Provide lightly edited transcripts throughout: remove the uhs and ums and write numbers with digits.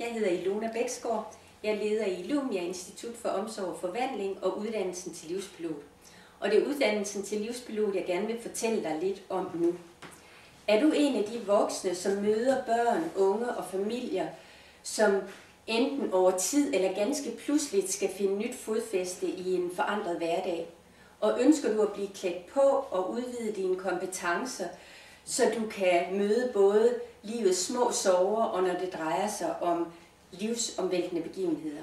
Jeg hedder Ilona Bæksgaard. Jeg leder i Illumia Institut for Omsorg og Forvandling og uddannelsen til livspilot. Og det er uddannelsen til livspilot, jeg gerne vil fortælle dig lidt om nu. Er du en af de voksne, som møder børn, unge og familier, som enten over tid eller ganske pludseligt skal finde nyt fodfæste i en forandret hverdag? Og ønsker du at blive klædt på og udvide dine kompetencer, så du kan møde både livets små sorger og når det drejer sig om livsomvæltende begivenheder,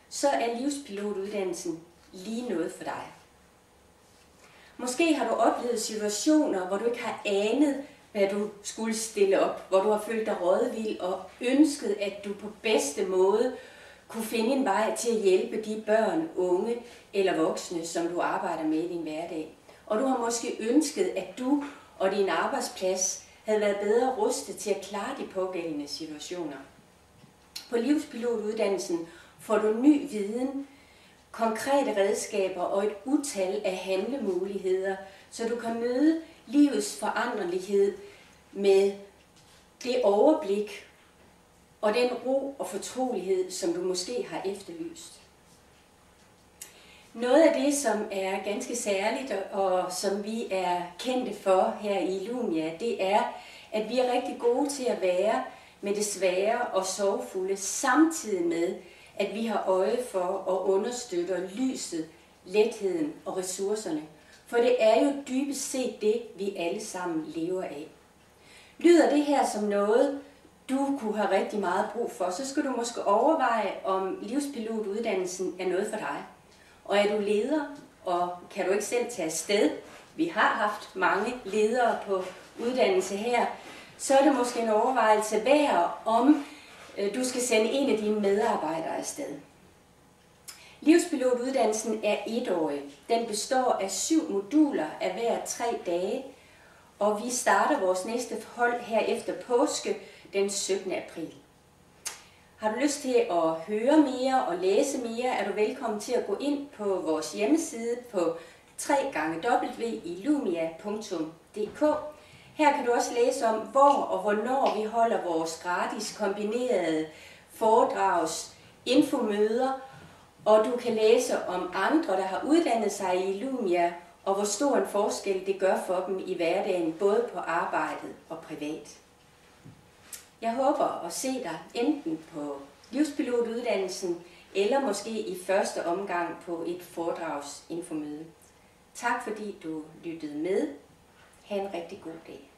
så er livspilotuddannelsen lige noget for dig. Måske har du oplevet situationer, hvor du ikke har anet, hvad du skulle stille op, hvor du har følt dig rådvild og ønsket, at du på bedste måde kunne finde en vej til at hjælpe de børn, unge eller voksne, som du arbejder med i din hverdag. Og du har måske ønsket, at du og din arbejdsplads havde været bedre rustet til at klare de pågældende situationer. På livspilotuddannelsen får du ny viden, konkrete redskaber og et utal af handlemuligheder, så du kan møde livets foranderlighed med det overblik og den ro og fortrolighed, som du måske har efterlyst. Noget af det, som er ganske særligt og som vi er kendte for her i Illumia, det er, at vi er rigtig gode til at være med det svære og sorgfulde, samtidig med, at vi har øje for at understøtte lyset, letheden og ressourcerne. For det er jo dybest set det, vi alle sammen lever af. Lyder det her som noget, du kunne have rigtig meget brug for, så skal du måske overveje, om livspilotuddannelsen er noget for dig. Og er du leder, og kan du ikke selv tage afsted, vi har haft mange ledere på uddannelse her, så er det måske en overvejelse værd, om du skal sende en af dine medarbejdere afsted. Livspilotuddannelsen er 1-årig. Den består af 7 moduler af hver 3 dage, og vi starter vores næste hold her efter påske den 17. april. Har du lyst til at høre mere og læse mere, er du velkommen til at gå ind på vores hjemmeside på www.illumia.dk. Her kan du også læse om, hvor og hvornår vi holder vores gratis kombinerede foredrags infomøder, og du kan læse om andre, der har uddannet sig i Illumia, og hvor stor en forskel det gør for dem i hverdagen, både på arbejdet og privat. Jeg håber at se dig enten på livspilotuddannelsen, eller måske i første omgang på et foredragsinfomøde. Tak fordi du lyttede med. Ha' en rigtig god dag.